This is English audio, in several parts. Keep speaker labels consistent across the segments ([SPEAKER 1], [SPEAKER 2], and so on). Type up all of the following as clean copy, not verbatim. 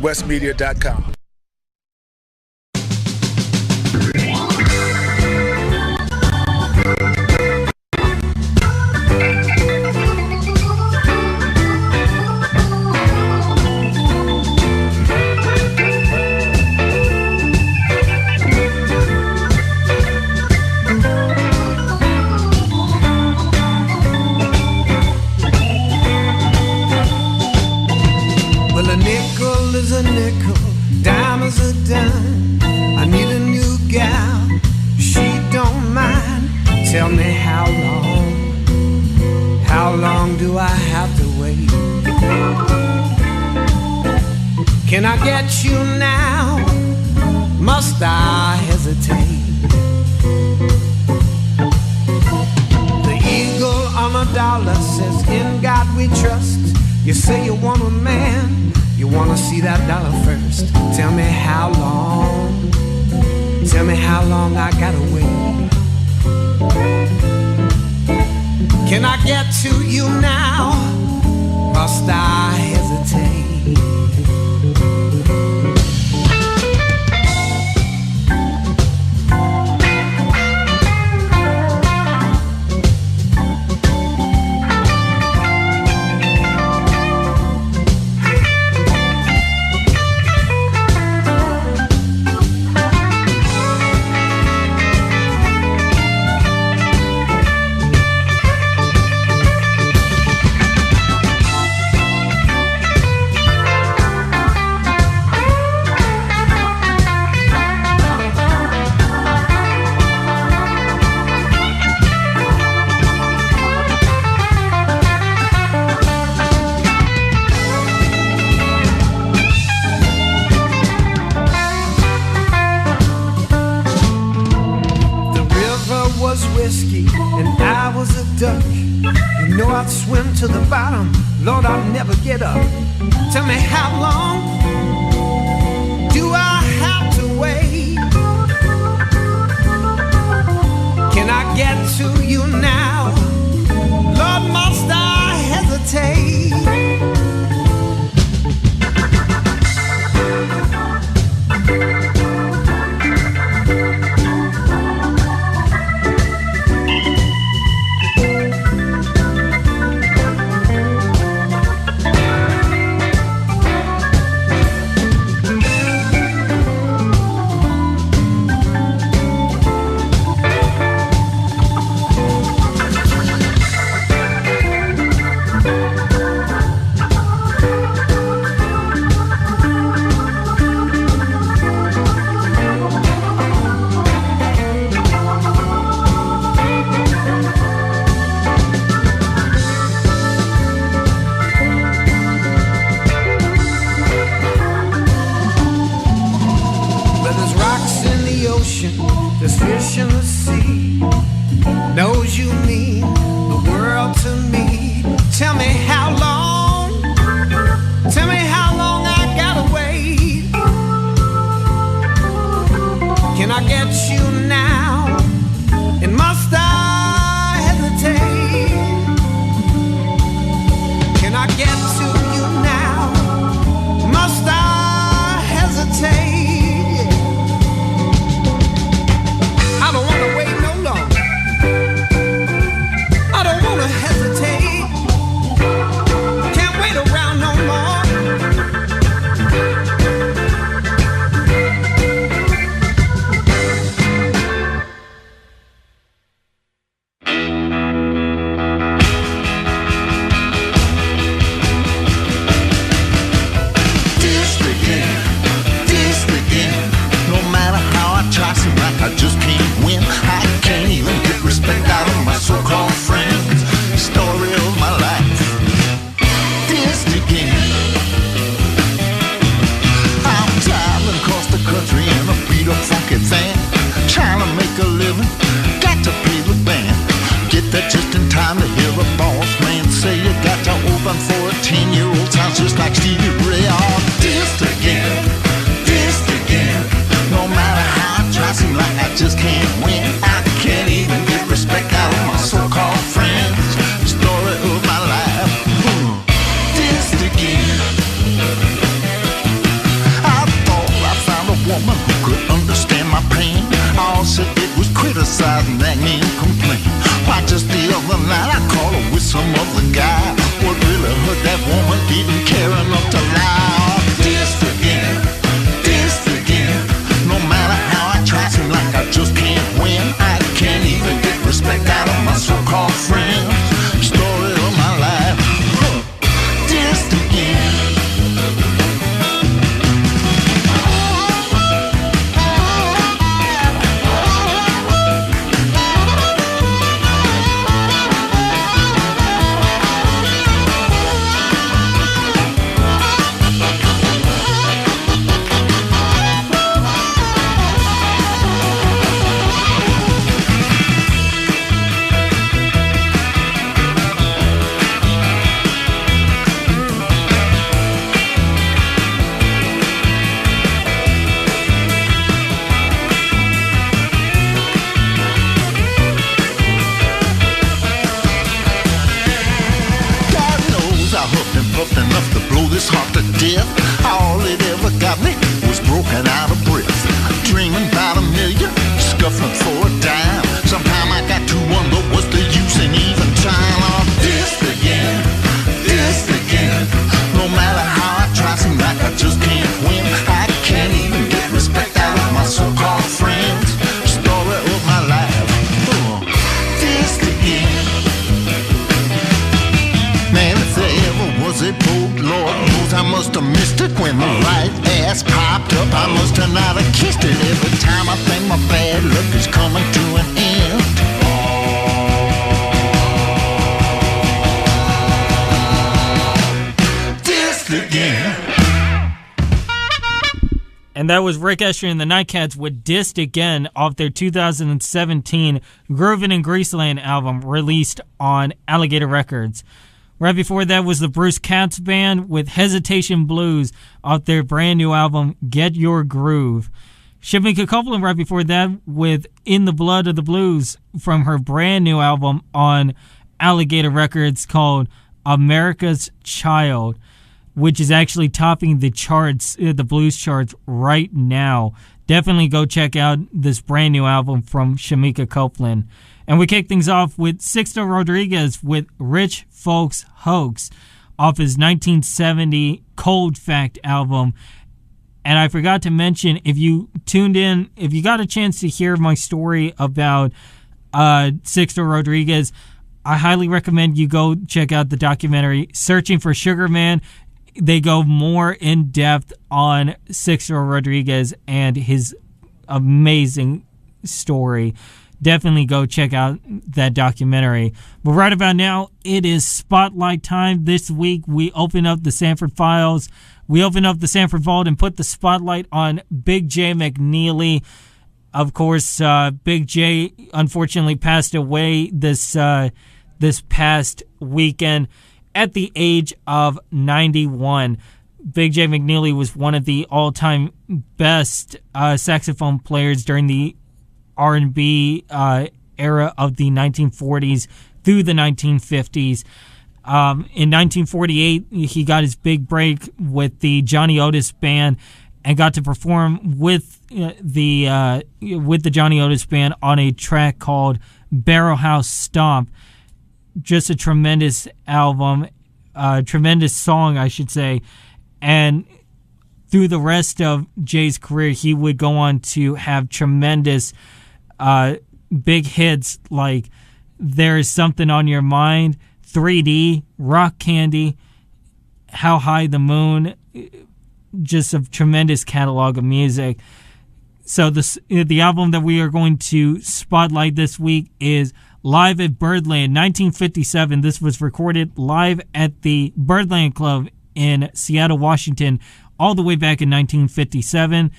[SPEAKER 1] westmedia.com.
[SPEAKER 2] Tell me how long do I have to wait? Can I get you now? Must I hesitate? The eagle on a dollar says, in God we trust. You say you want a man, you wanna see that dollar first. Tell me how long, tell me how long I gotta wait. Can I get to you now? Must I hesitate? I'd swim to the bottom, Lord, I'll never get up. Tell me how long do I have to wait? Can I get to you now? Lord, must I hesitate?
[SPEAKER 1] death. All it ever got me was broken out of breath. Dreaming about $1 million, scuffling for a dime. Sometime I got to wonder what's the use in even trying. Oh, this again. No matter how I try, seem like I just can't win. I can't even get respect out of my so-called friends. Story of my life. This again. Man, if there ever was a boat, Lord knows I must have missed it. When the right ass popped up, I must have not have kissed it. Every time I think my bad luck is coming to an end.
[SPEAKER 3] And that was Rick Escher and the Nightcats with Dissed Again off their 2017 Groovin' in Greaseland album released on Alligator Records. Right before that was the Bruce Katz Band with Hesitation Blues off their brand new album Get Your Groove. Shamika Copeland right before that with In the Blood of the Blues from her brand new album on Alligator Records called America's Child, which is actually topping the charts, the blues charts right now. Definitely go check out this brand new album from Shamika Copeland. And we kick things off with Sixto Rodriguez with Rich Folks Hoax off his 1970 Cold Fact album. And I forgot to mention, if you tuned in, if you got a chance to hear my story about Sixto Rodriguez, I highly recommend you go check out the documentary Searching for Sugar Man. They go more in depth on Sixto Rodriguez and his amazing story. Definitely go check out that documentary. But right about now, it is Spotlight time. This week, we open up the Sanford Files. We open up the Sanford Vault and put the spotlight on Big Jay McNeely. Of course, Big Jay unfortunately passed away this past weekend at the age of 91. Big Jay McNeely was one of the all-time best saxophone players during the R&B era of the 1940s through the 1950s. In 1948, he got his big break with the Johnny Otis Band and got to perform with the Johnny Otis Band on a track called Barrel House Stomp. Just a tremendous album, tremendous song, I should say. And through the rest of Jay's career, he would go on to have tremendous big hits like There's Something on Your Mind, 3D, Rock Candy, How High the Moon, just a tremendous catalog of music. So the album that we are going to spotlight this week is Live at Birdland, 1957. This was recorded live at the Birdland Club in Seattle, Washington, all the way back in 1957.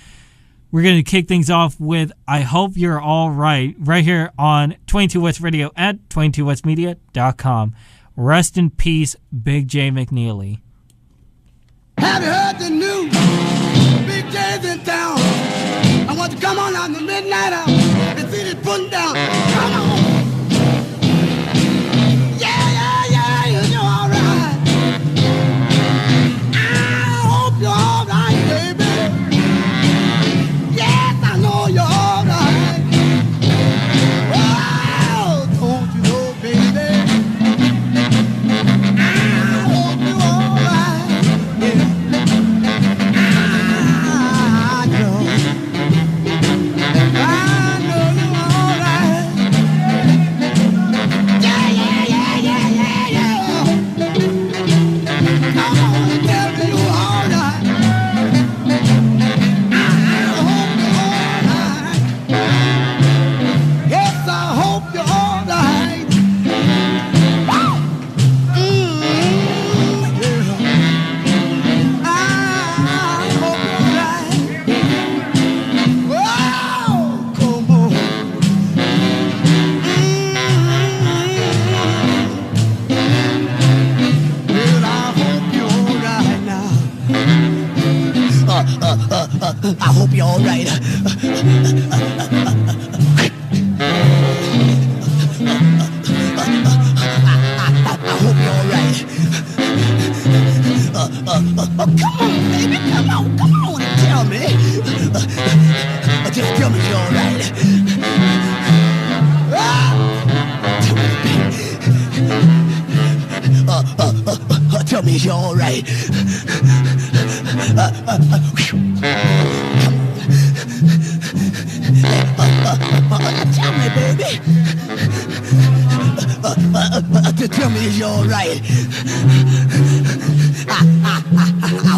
[SPEAKER 3] We're going to kick things off with I Hope You're All Right here on 22 West Radio at 22westmedia.com. Rest in peace, Big Jay McNeely.
[SPEAKER 4] Have you heard the news? Big Jay's in town. I want to come on out in the midnight hour and see this putting down. Come on. You're all right. I hope you're all right, baby. Yes, I know you're all right. Oh, don't you know, baby? I hope you're all right. I know you're all right. Yeah. Come on, tell me you're all right. I hope you're all right. Yes, I hope you're all right. Yeah. I hope you're right. Oh, come on. Well, I hope you're all right now. I hope you're all right. I hope you're all right. Come on. baby, come on and tell me. Just tell me you're alright. Tell me you're alright. Tell me, baby. Tell me you're alright. I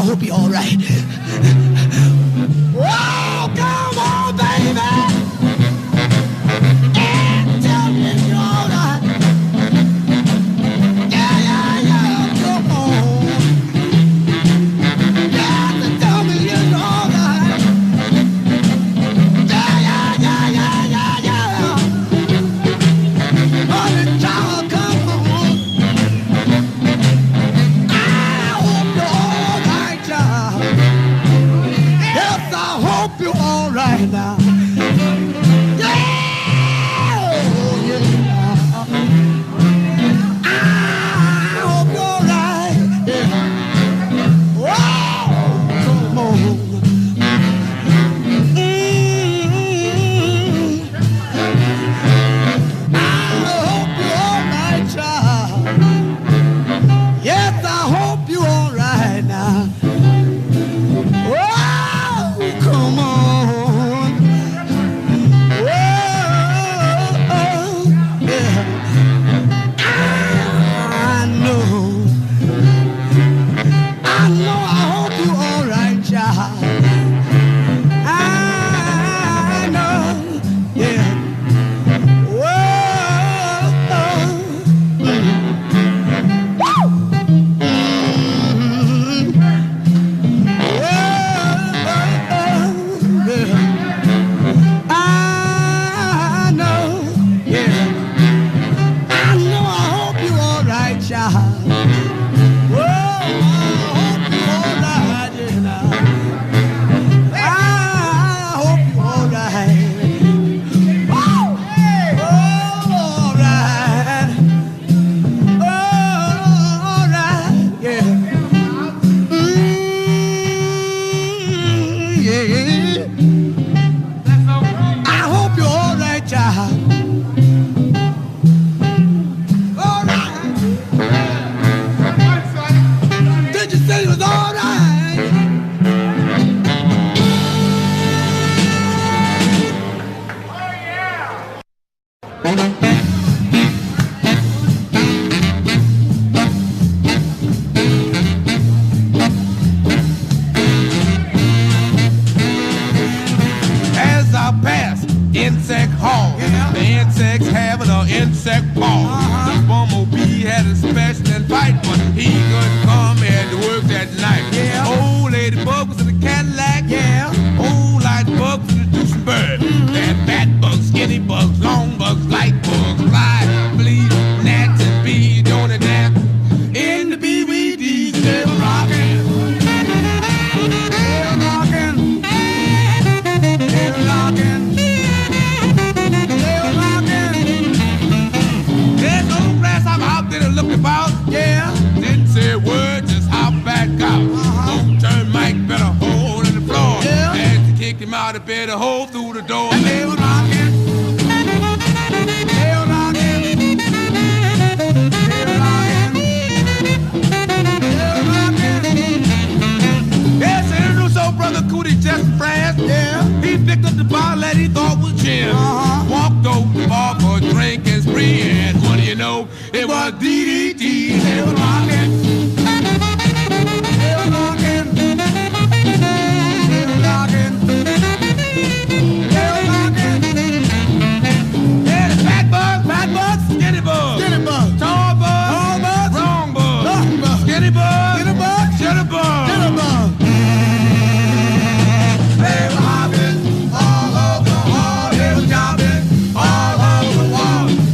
[SPEAKER 4] hope you're alright. Oh, come on, baby. And tell me you're alright. Yeah, come on. Yeah, tell me you're alright. Yeah. Honey, child, come on. I hope you're alright, child. Yes, I hope you're alright now.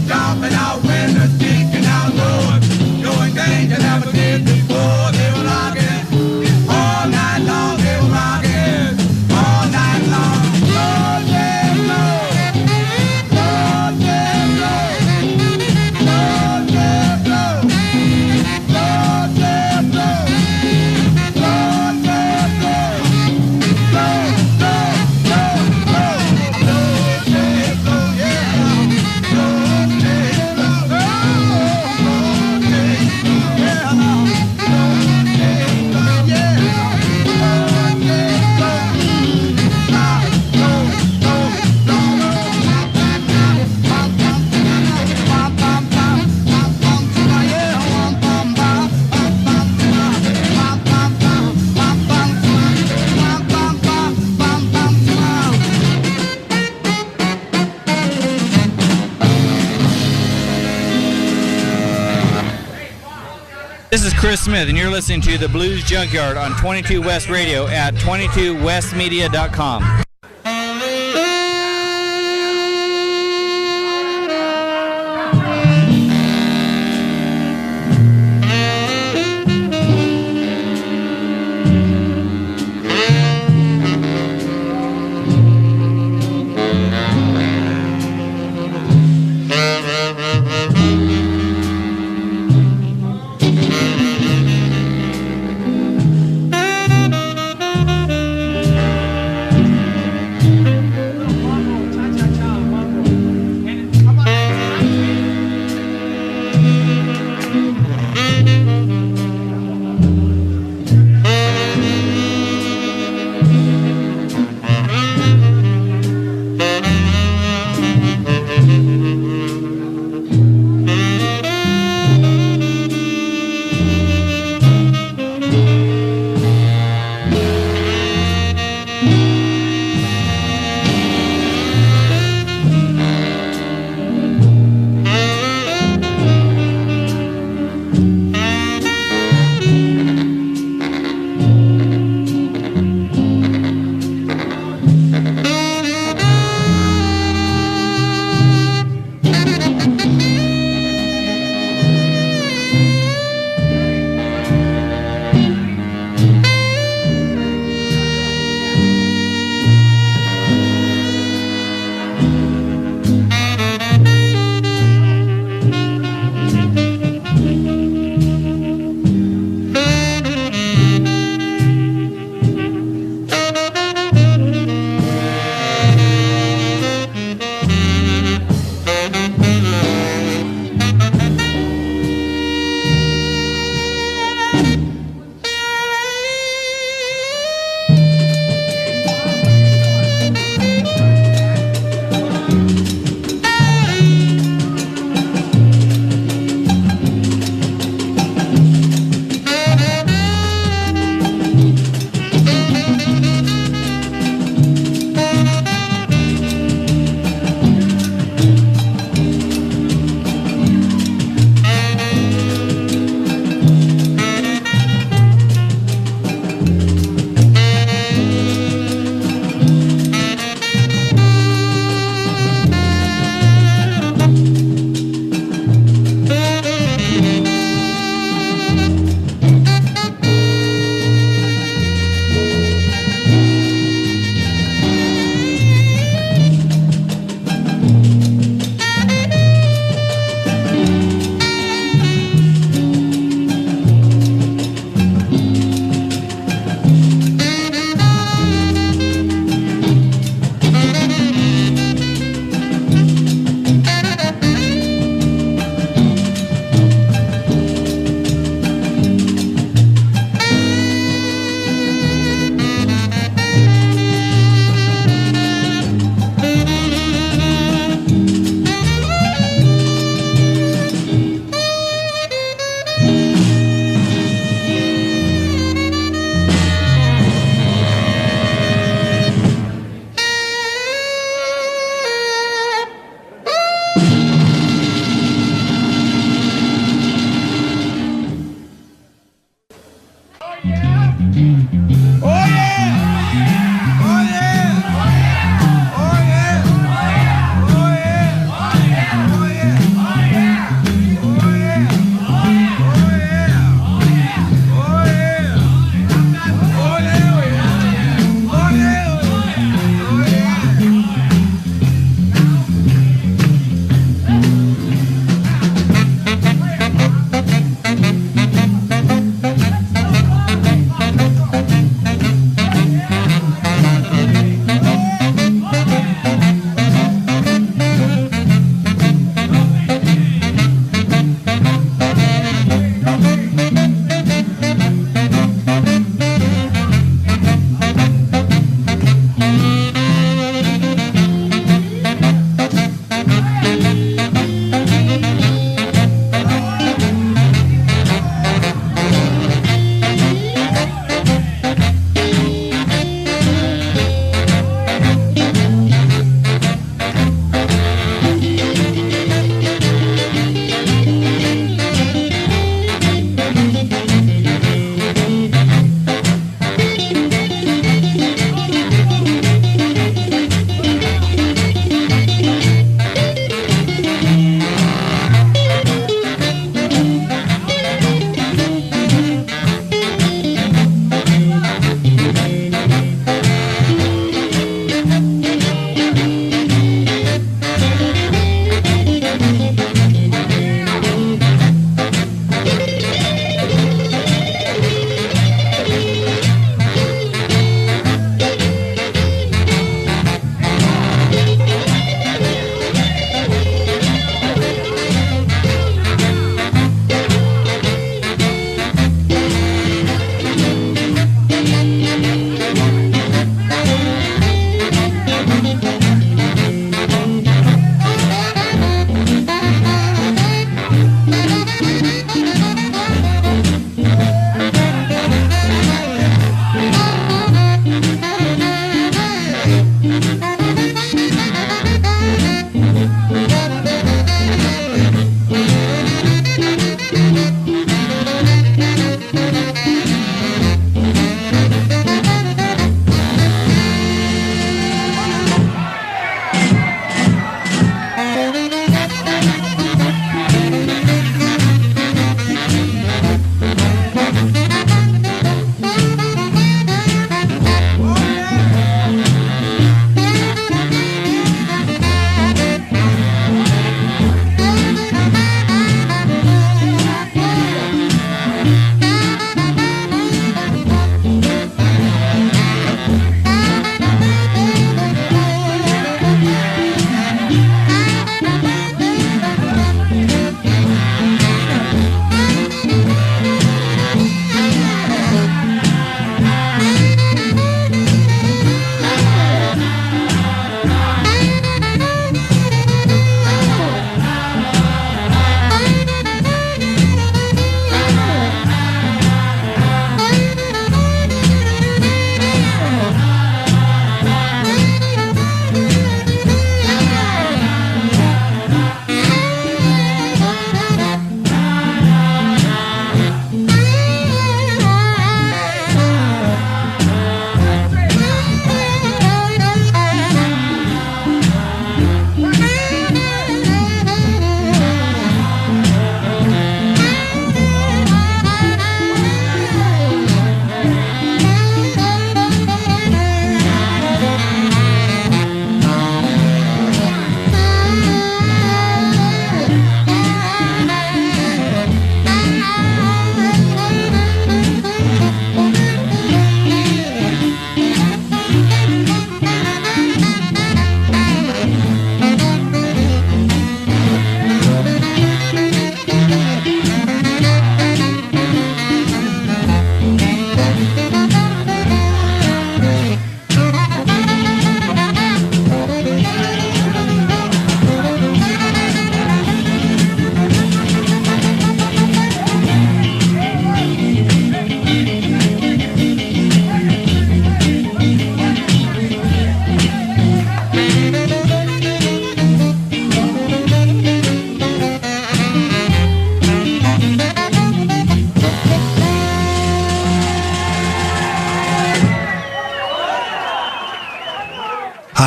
[SPEAKER 2] Jumping out when the sticking out, Lord.
[SPEAKER 5] This is Chris Smith, and you're listening to the Blues Junkyard on 22 West Radio at 22westmedia.com.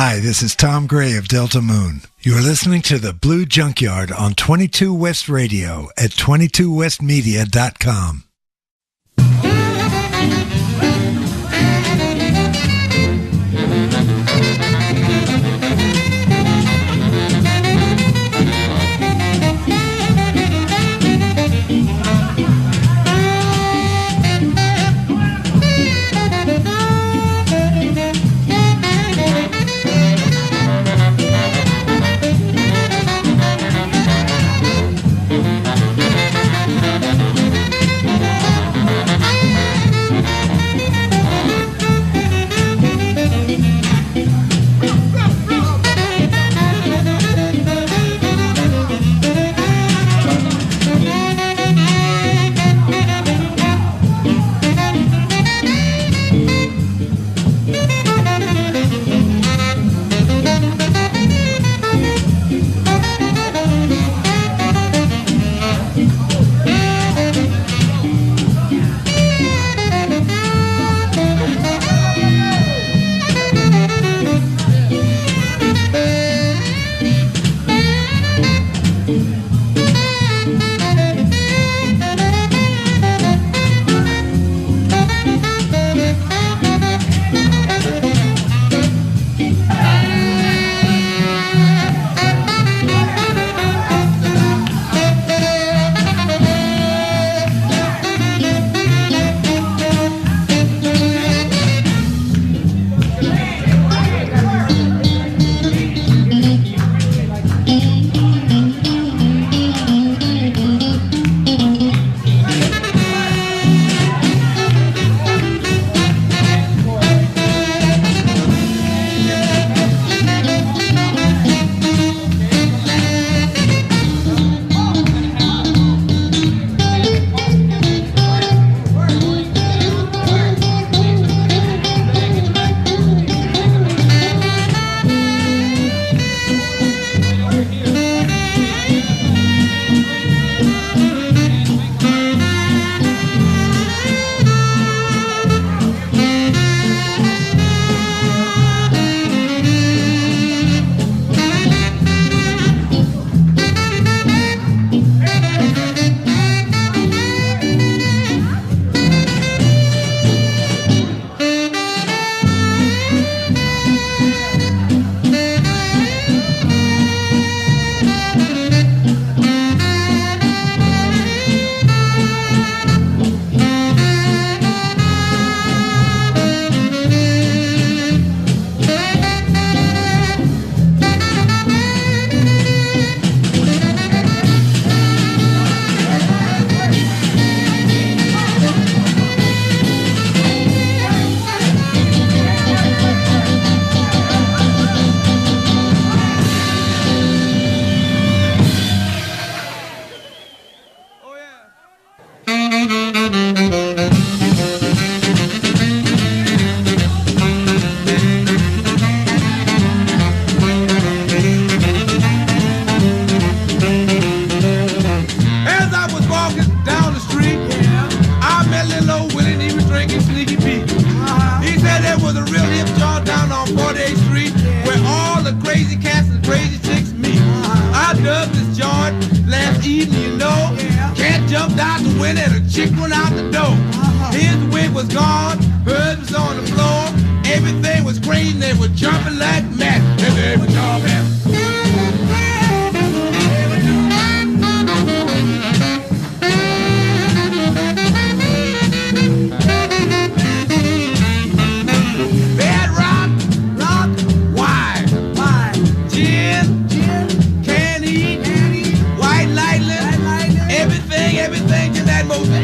[SPEAKER 6] Hi, this is Tom Gray of Delta Moon. You are listening to the Blue Junkyard on 22 West Radio at 22westmedia.com.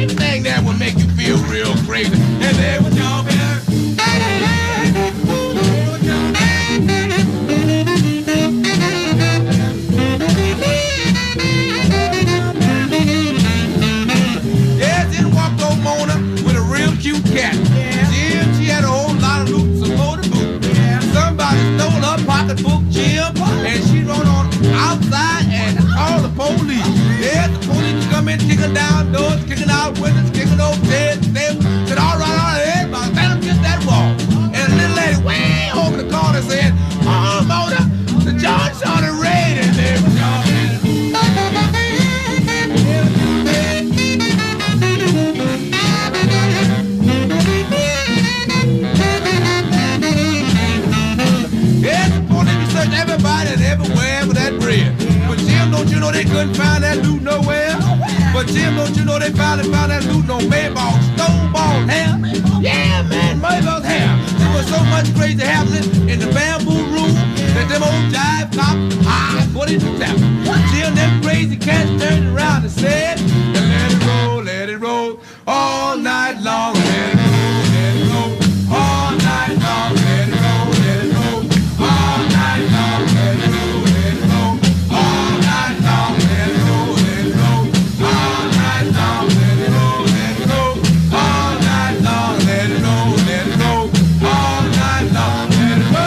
[SPEAKER 2] Everything that will make you feel real crazy. And there was your bear. know they couldn't find that loot nowhere? But Jim, don't you know they finally found that loot on Maybach's Stoneball hair? Yeah, man, Maybach's hair. There was so much crazy happening in the bamboo room that them old jive cops, what did you tell me? Till them crazy cats turned around and said, let it roll, all night long, let it roll, all night long, let it roll, all night long, let it roll, all night long, let it roll, all night long, let it roll, all night long, let it roll, all night long, let it roll, all night long, let it roll, all night long, let it roll,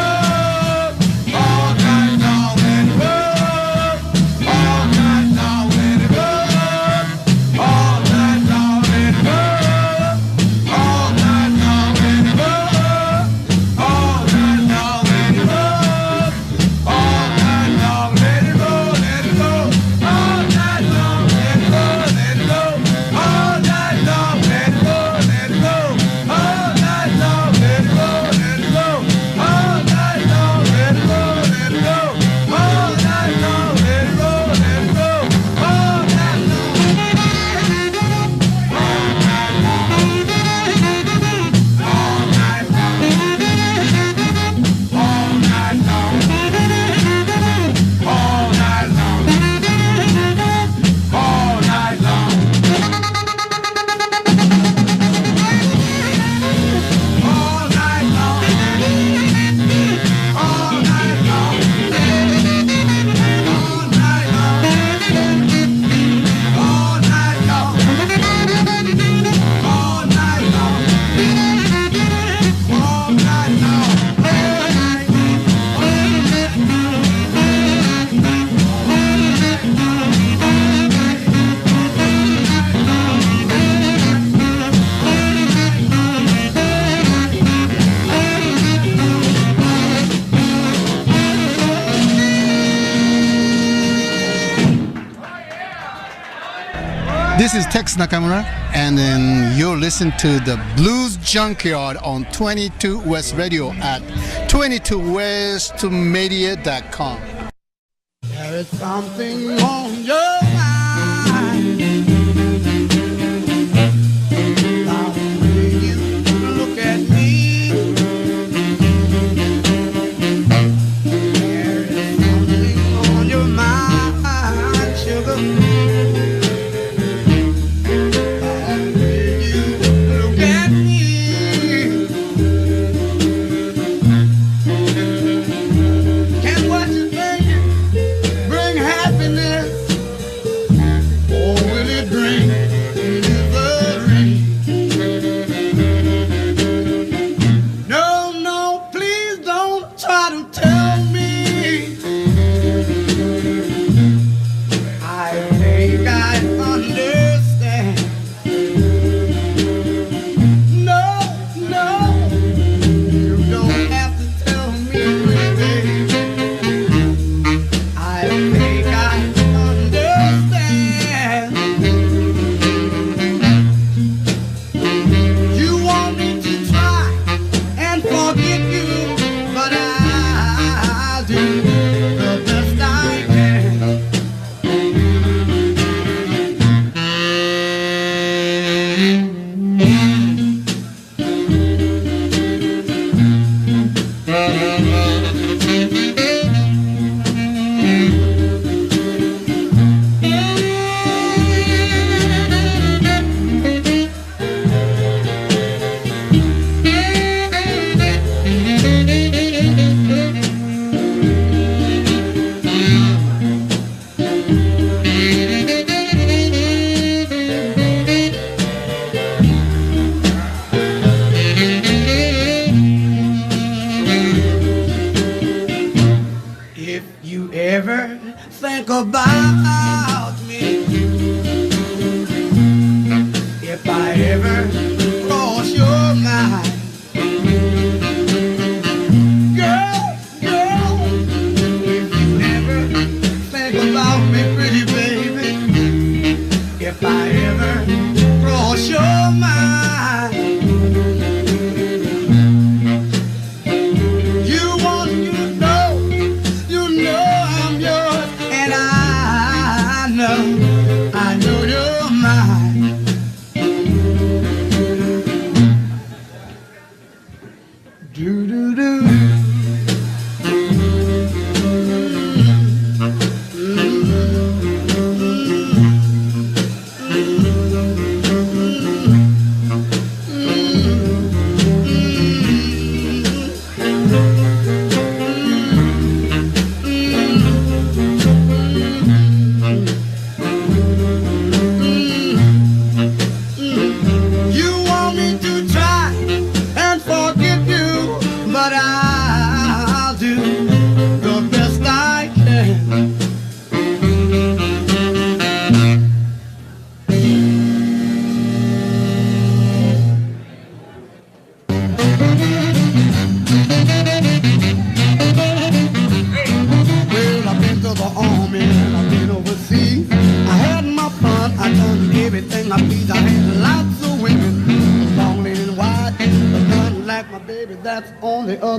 [SPEAKER 2] all night long, let it roll, all night long, let it roll, all night long, let it roll, all night long, let it roll, let it roll, all night long, let it roll, let it roll, all night long, let it roll, let it roll, all night long, let it roll, let it roll, all night long, let it roll, let it roll, all night long, let it roll, let it roll, all night
[SPEAKER 7] This is Tex Nakamura, and then you're listening to the Blues Junkyard on 22 West Radio at 22westmedia.com.
[SPEAKER 4] There is something on your mind. Now when you look at me, there is something on your mind, sugar. About me, if I ever cross your mind, girl, if you ever think about me, pretty baby, if I ever cross your mind, you know I'm yours, and I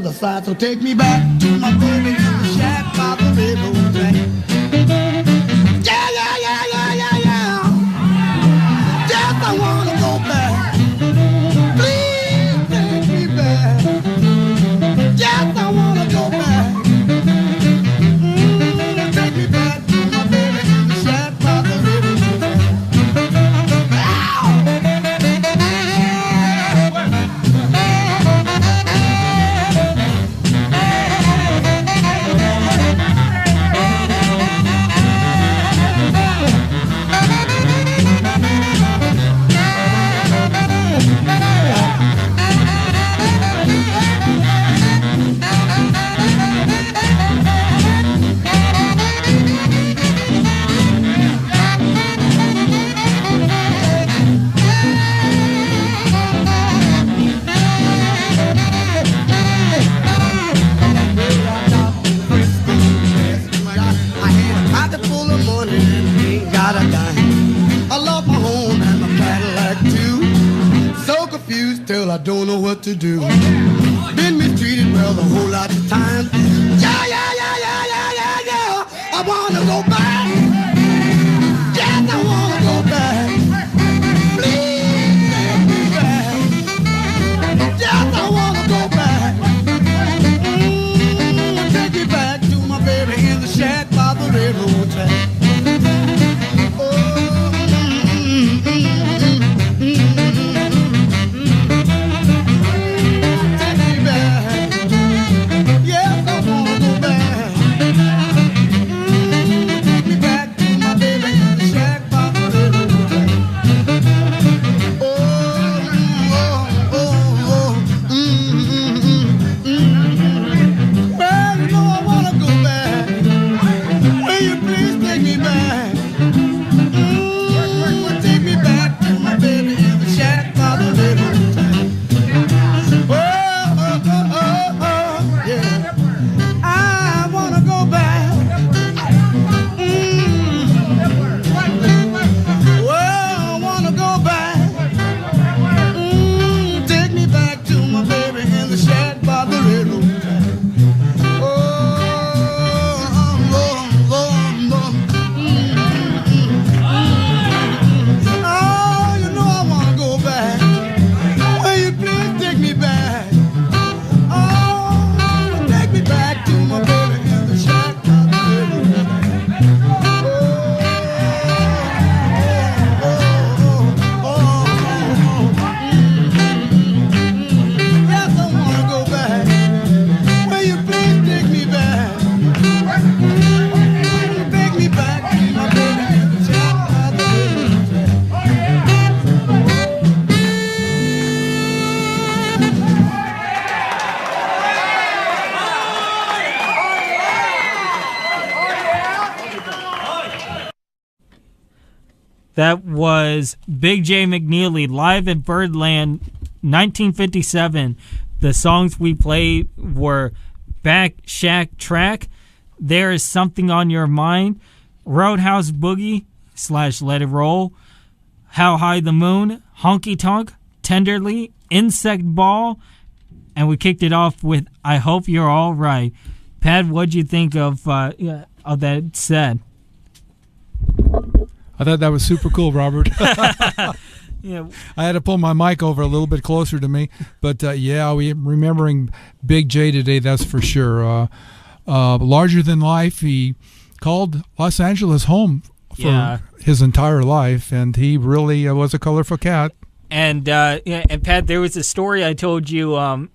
[SPEAKER 4] Side, so take me back to my baby in the shack by the railroad track. Yeah, yeah, yeah, yeah, yeah, yeah. Just I wanna go back. Please take me back. Just I wanna go back. Take me back to my baby in the shack by the railroad track. I don't know what to do. Been mistreated well a whole lot of times. Yeah, yeah, yeah, yeah, yeah, yeah, yeah. I wanna go back. Yes, I wanna go back. Please take me back. Yes, I wanna go back. Take me back to my baby in the shack by the railroad track.
[SPEAKER 3] That was Big Jay McNeely live at Birdland 1957. The songs we played were Back Shack Track, There Is Something on Your Mind, Roadhouse Boogie / Let It Roll, How High the Moon, Honky Tonk, Tenderly, Insect Ball, and we kicked it off with I Hope You're All Right. Pat, what'd you think of that set?
[SPEAKER 8] I thought that was super cool, Robert. I had to pull my mic over a little bit closer to me. But, we remembering Big Jay today, that's for sure. Larger than life, he called Los Angeles home for his entire life, and he really was a colorful cat.
[SPEAKER 3] And Pat, there was a story I told you,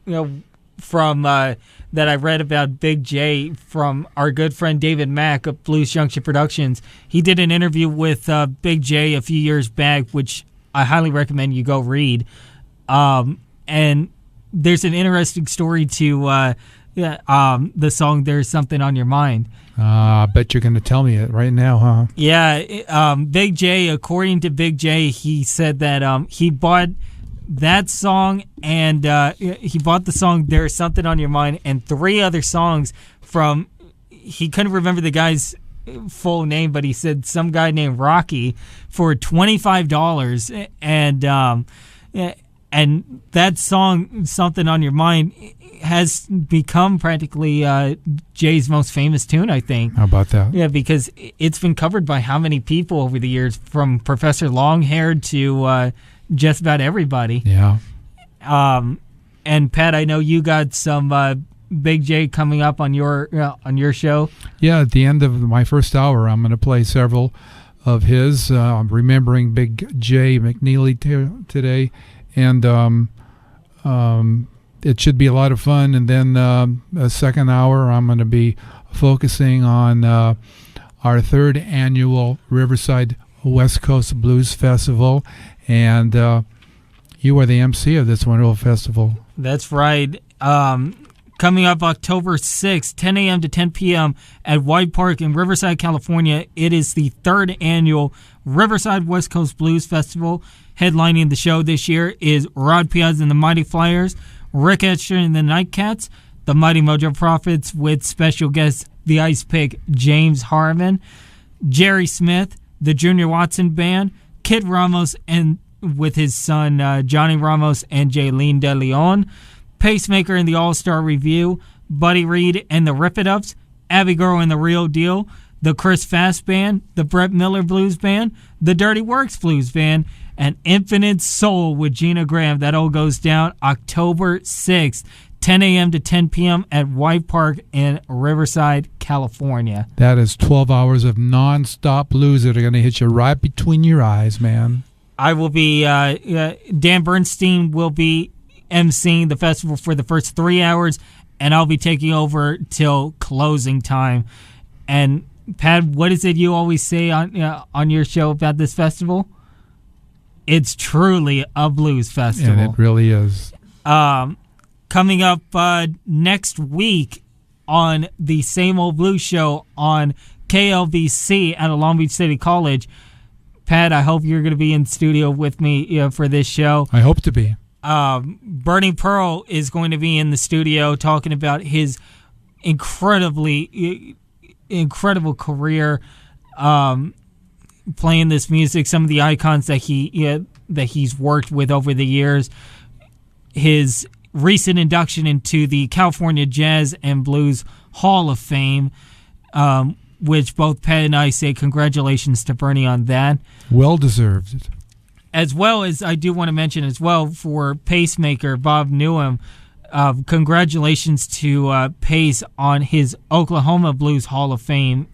[SPEAKER 3] from that I read about Big Jay from our good friend David Mack of Blues Junction Productions. He did an interview with Big Jay a few years back, which I highly recommend you go read. And there's an interesting story to the song "There's Something on Your Mind."
[SPEAKER 8] I bet you're going to tell me it right now, huh?
[SPEAKER 3] Yeah, Big Jay, according to Big Jay, he said that he bought that song and he bought the song "There's Something on Your Mind" and 3 other songs from, he couldn't remember the guy's full name, but he said some guy named Rocky for $25, and that song "Something on Your Mind" has become practically Jay's most famous tune, I think.
[SPEAKER 8] How about that?
[SPEAKER 3] Yeah, because it's been covered by how many people over the years, from Professor Longhaired to just about everybody.
[SPEAKER 8] Yeah.
[SPEAKER 3] And Pat, I know you got some Big Jay coming up on your show.
[SPEAKER 8] Yeah, at the end of my first hour, I'm going to play several of his. I'm remembering Big Jay McNeely today, and it should be a lot of fun. And then a second hour, I'm going to be focusing on our 3rd annual Riverside West Coast Blues Festival, and you are the MC of this wonderful festival.
[SPEAKER 3] That's right. Coming up October 6th, 10 a.m. to 10 p.m. at White Park in Riverside, California. It is the 3rd annual Riverside West Coast Blues Festival. Headlining the show this year is Rod Piazza and the Mighty Flyers, Rick Etcher and the Nightcats, the Mighty Mojo Prophets with special guest the Ice Pick James Harmon, Jerry Smith, the Junior Watson Band, Kid Ramos and with his son Johnny Ramos and Jaylene De Leon, Pacemaker and the All-Star Review, Buddy Reed and the Rip It Ups, Abby Girl and the Real Deal, the Chris Fast Band, the Brett Miller Blues Band, the Dirty Works Blues Band, and Infinite Soul with Gina Graham. That all goes down October 6th, 10 a.m. to 10 p.m. at White Park in Riverside, California.
[SPEAKER 8] That is 12 hours of non-stop blues that are going to hit you right between your eyes, man.
[SPEAKER 3] I will be, Dan Bernstein will be emceeing the festival for the first 3 hours, and I'll be taking over till closing time. And Pat, what is it you always say on your show about this festival? It's truly a blues festival.
[SPEAKER 8] And it really is.
[SPEAKER 3] Coming up next week on the Same Old Blues Show on KLVC at Long Beach City College. Pat, I hope you're going to be in studio with me for this show.
[SPEAKER 8] I hope to be.
[SPEAKER 3] Burning Pearl is going to be in the studio talking about his incredible career playing this music, some of the icons that he's worked with over the years, his recent induction into the California Jazz and Blues Hall of Fame, which both Pat and I say congratulations to Bernie on that.
[SPEAKER 8] Well deserved.
[SPEAKER 3] As well as I do want to mention as well for Pacemaker, Bob Newham, congratulations to Pace on his Oklahoma Blues Hall of Fame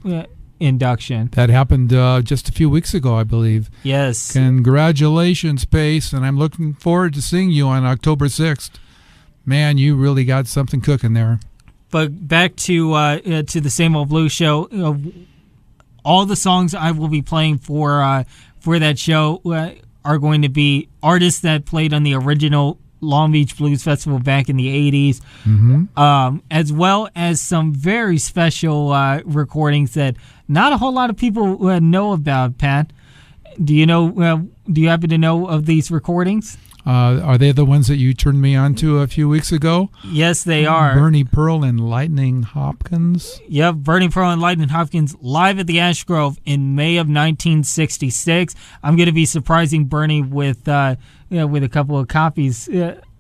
[SPEAKER 3] induction.
[SPEAKER 8] That happened just a few weeks ago, I believe.
[SPEAKER 3] Yes.
[SPEAKER 8] Congratulations, Pace, and I'm looking forward to seeing you on October 6th. Man, you really got something cooking there.
[SPEAKER 3] But back to the Same Old Blues Show. All the songs I will be playing for that show are going to be artists that played on the original Long Beach Blues Festival back in the 80s, as well as some very special recordings that not a whole lot of people know about, Pat. Do you happen to know of these recordings?
[SPEAKER 8] Are they the ones that you turned me on to a few weeks ago?
[SPEAKER 3] Yes, they are.
[SPEAKER 8] Bernie Pearl and Lightning Hopkins?
[SPEAKER 3] Yep, Bernie Pearl and Lightning Hopkins live at the Ash Grove in May of 1966. I'm going to be surprising Bernie with a couple of copies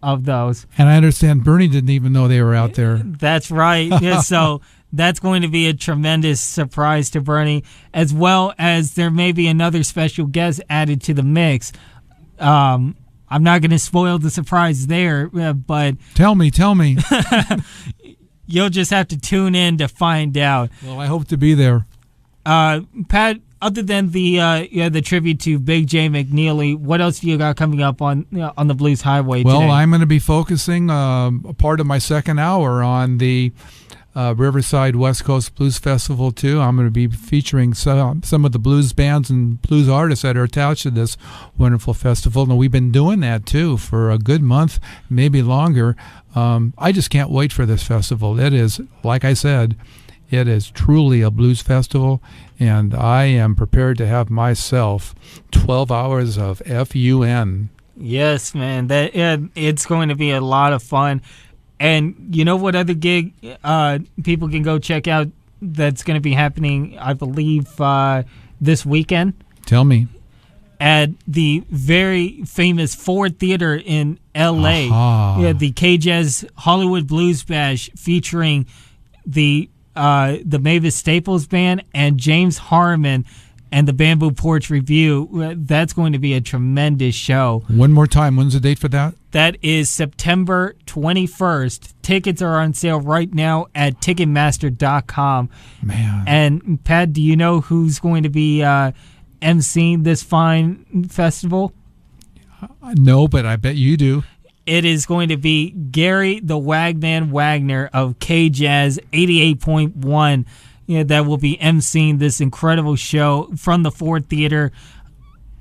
[SPEAKER 3] of those.
[SPEAKER 8] And I understand Bernie didn't even know they were out there.
[SPEAKER 3] That's right. Yeah, so that's going to be a tremendous surprise to Bernie, as well as there may be another special guest added to the mix. I'm not going to spoil the surprise there, but
[SPEAKER 8] Tell me.
[SPEAKER 3] you'll just have to tune in to find out.
[SPEAKER 8] Well, I hope to be there.
[SPEAKER 3] Pat, other than the tribute to Big Jay McNeely, what else do you got coming up on the Blues Highway today?
[SPEAKER 8] Well, I'm going to be focusing a part of my second hour on the Riverside West Coast Blues Festival too. I'm going to be featuring some of the blues bands and blues artists that are attached to this wonderful festival. And we've been doing that too for a good month, maybe longer. I just can't wait for this festival. It is, like I said, it is truly a blues festival, and I am prepared to have myself 12 hours of FUN.
[SPEAKER 3] Yes, man. It's going to be a lot of fun. And you know what other gig people can go check out that's going to be happening, I believe, this weekend?
[SPEAKER 8] Tell me.
[SPEAKER 3] At the very famous Ford Theater in L.A. Yeah, the K-Jazz Hollywood Blues Bash featuring the Mavis Staples Band and James Harmon and the Bamboo Porch Review. That's going to be a tremendous show.
[SPEAKER 8] One more time, when's the date for that?
[SPEAKER 3] That is September 21st. Tickets are on sale right now at Ticketmaster.com.
[SPEAKER 8] Man.
[SPEAKER 3] And Pat, do you know who's going to be emceeing this fine festival?
[SPEAKER 8] No, but I bet you do.
[SPEAKER 3] It is going to be Gary the Wagman Wagner of K-Jazz 88.1 that will be emceeing this incredible show from the Ford Theater.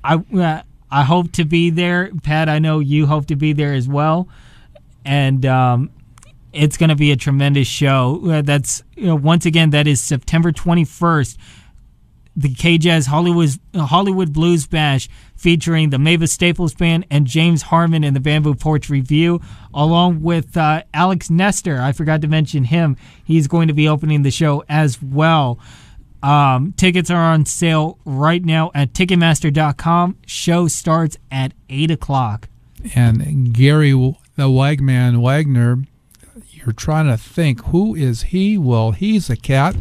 [SPEAKER 3] I hope to be there. Pat, I know you hope to be there as well. And it's going to be a tremendous show. That's once again, that is September 21st. The K-Jazz Hollywood Blues Bash featuring the Mavis Staples Band and James Harmon and the Bamboo Porch Review, along with Alex Nestor. I forgot to mention him. He's going to be opening the show as well. Tickets are on sale right now at Ticketmaster.com. Show starts at 8 o'clock.
[SPEAKER 8] And Gary the Wagman Wagner, you're trying to think, who is he? Well, he's a cat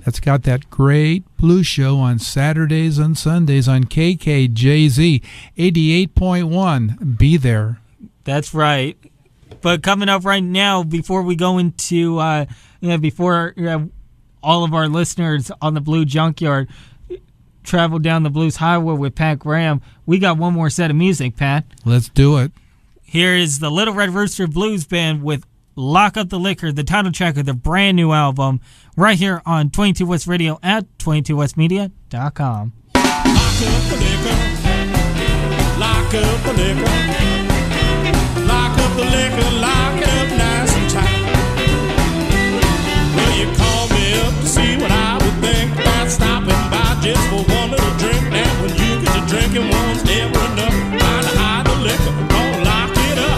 [SPEAKER 8] that's got that great blues show on Saturdays and Sundays on KKJZ 88.1. Be there.
[SPEAKER 3] That's right. But coming up right now, before we go into, before all of our listeners on the Blue Junkyard travel down the Blues Highway with Pat Graham, we got one more set of music, Pat.
[SPEAKER 8] Let's do it.
[SPEAKER 3] Here is the Little Red Rooster Blues Band with Lock Up the Liquor, the title track of their brand new album, right here on 22 West Radio at 22westmedia.com.
[SPEAKER 9] Lock up the liquor, lock up the liquor, lock up the liquor, lock it up nice and tight. Well, you called me up to see what I would think about stopping by just for one little drink. Now when you get to drinking, one's never enough. Find to hide the liquor, don't lock it up.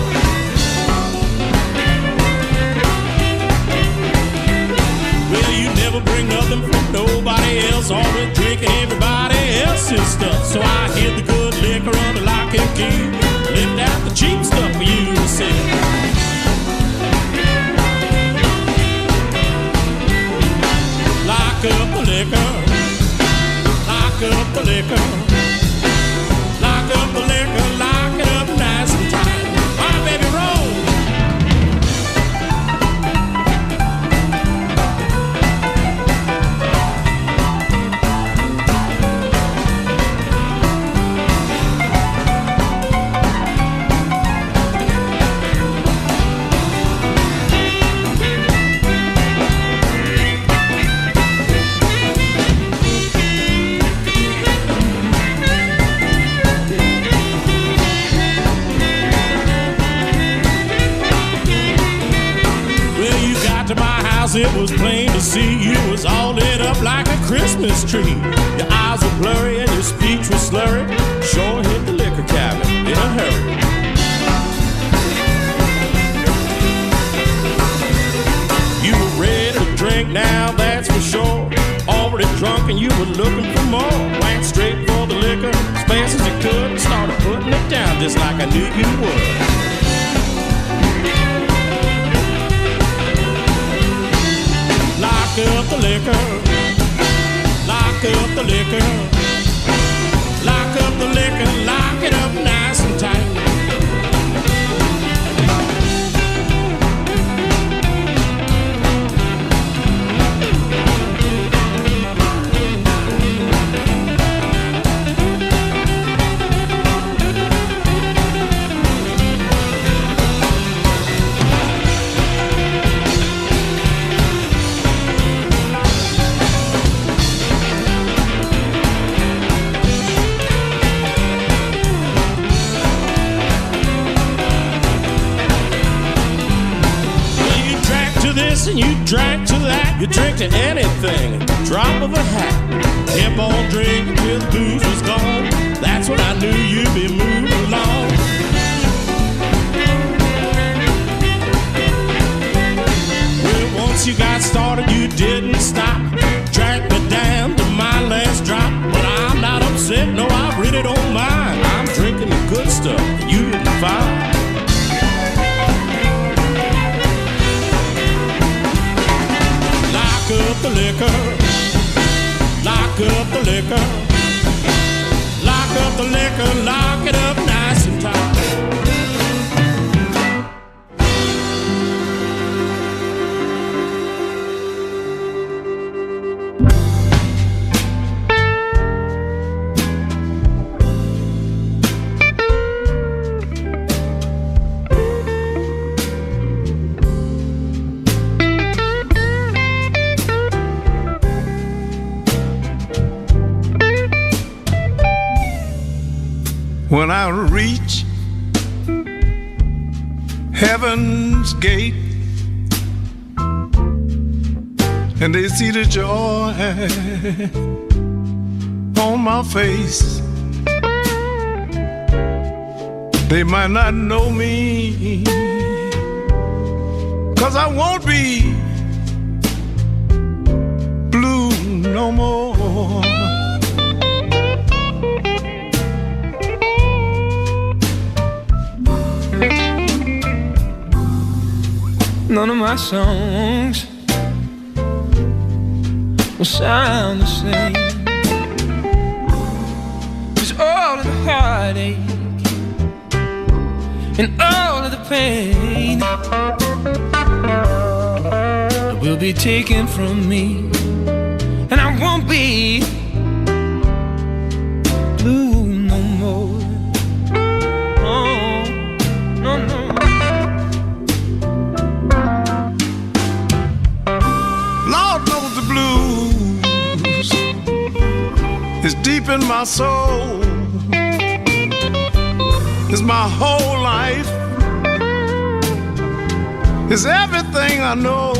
[SPEAKER 9] Well, you never bring nothing from nobody else, always drinking everybody else's stuff. So I hid the good liquor under lock and key, left out the cheap stuff for you to see. Lock up the liquor, lock up the liquor, lock up the liquor, lock it up nice and tight. All right, baby, roll. It was plain to see you was all lit up like a Christmas tree. Your eyes were blurry and your speech was slurry. Sure hit the liquor cabinet in a hurry. You were ready to drink now, that's for sure. Already drunk and you were looking for more. Went straight for the liquor as fast as you could and started putting it down just like I knew you would. Lock up the liquor, lock up the liquor, lock up the liquor, lock it up nice and tight. drank to that, you drink to anything, drop of a hat. Kept on drinking till the booze was gone. That's when I knew you'd be moving along. Well, once you got started, you didn't stop. Drank me down to my last drop. But I'm not upset, no, I really don't mind. I'm drinking the good stuff you didn't find. Lock up the liquor, lock up the liquor, lock up the liquor, lock it up nice and tight.
[SPEAKER 10] When I reach heaven's gate and they see the joy on my face, they might not know me, 'cause I won't be blue no more.
[SPEAKER 2] None of my songs will sound the same. Cause all of the heartache and all of the pain will be taken from me, and I won't be blue no more. Oh, no, no.
[SPEAKER 10] It's deep in my soul. It's my whole life. It's everything I know.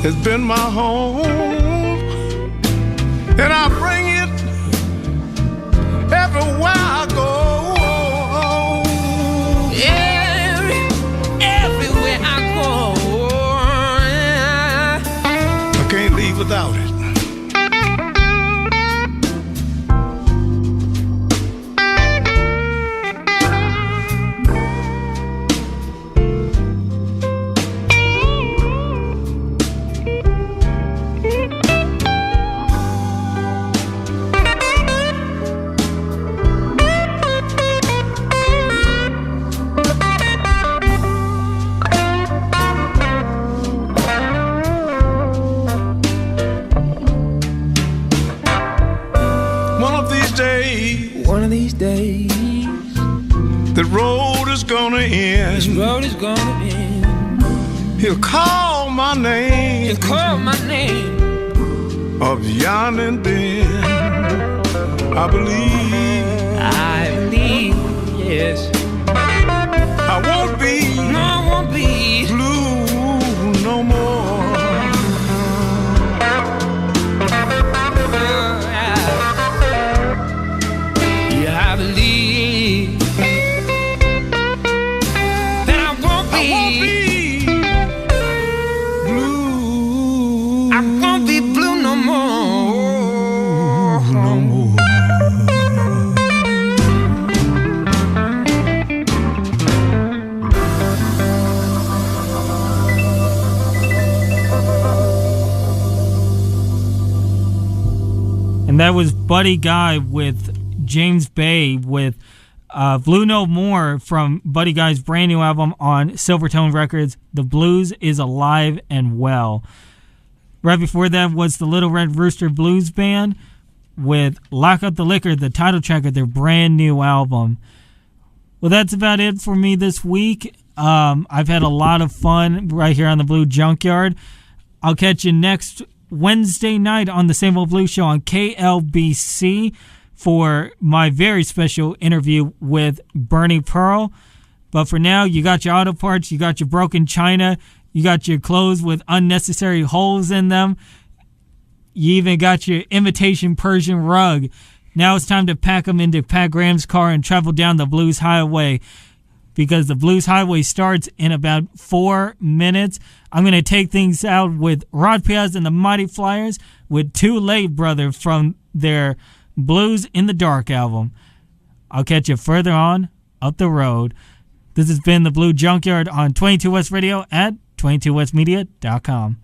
[SPEAKER 10] It's been my home, and I bring it everywhere I go.
[SPEAKER 2] Everywhere I go,
[SPEAKER 10] I can't leave without it.
[SPEAKER 2] One of these days,
[SPEAKER 10] the road is gonna end.
[SPEAKER 2] This road is gonna end.
[SPEAKER 10] He'll call my name.
[SPEAKER 2] He'll call my name.
[SPEAKER 10] Of yon and then, I believe.
[SPEAKER 2] I believe, yes.
[SPEAKER 10] I won't be.
[SPEAKER 2] No, I won't be
[SPEAKER 10] blue no more.
[SPEAKER 2] I believe that I won't be blue. I won't be blue no more.
[SPEAKER 10] No more.
[SPEAKER 3] And that was Buddy Guy with James Bay with Blue No More from Buddy Guy's brand new album on Silvertone Records, The Blues is Alive and Well. Right before that was the Little Red Rooster Blues Band with Lock Up the Liquor, the title track of their brand new album. Well, that's about it for me this week. I've had a lot of fun right here on the Blue Junkyard. I'll catch you next Wednesday night on the Same Old Blues Show on KLBC for my very special interview with Bernie Pearl. But for now, you got your auto parts, you got your broken china, you got your clothes with unnecessary holes in them. You even got your imitation Persian rug. Now it's time to pack them into Pat Graham's car and travel down the Blues Highway, because the Blues Highway starts in about 4 minutes. I'm going to take things out with Rod Piaz and the Mighty Flyers with Too Late, Brother, from their Blues in the Dark album. I'll catch you further on up the road. This has been the Blue Junkyard on 22 West Radio at 22westmedia.com.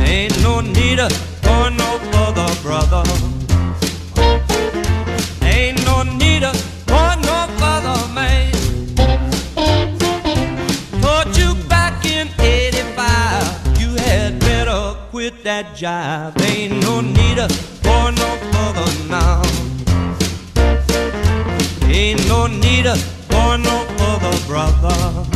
[SPEAKER 11] Ain't no need for no further, brother. Ain't no need for no further, man. Told you back in 85, you had better quit that jive. Ain't no need for no further now. Ain't no need for no further, brother.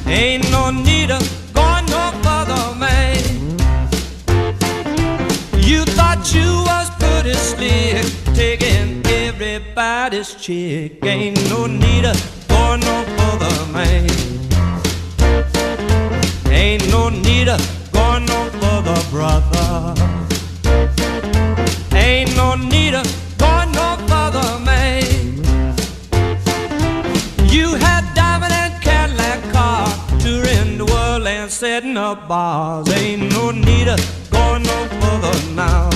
[SPEAKER 11] Ain't no need for no further, man. You thought you was pretty slick, taking everybody's chick. Ain't no need for no further, man. Ain't no need for no further, brother. Ain't no need for no further, man. You had diamond and Cadillac car, touring the world and setting up bars. Ain't no need for no further now.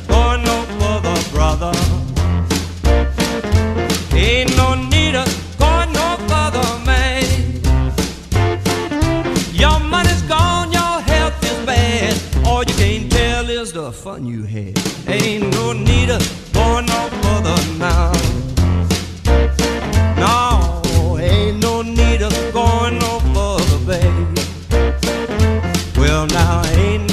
[SPEAKER 11] For no further, brother. Ain't no need for no further, man. Your money's gone, your health is bad. All you can't tell is the fun you had. Ain't no need for no further now. No, ain't no need for no further, babe. Well, now ain't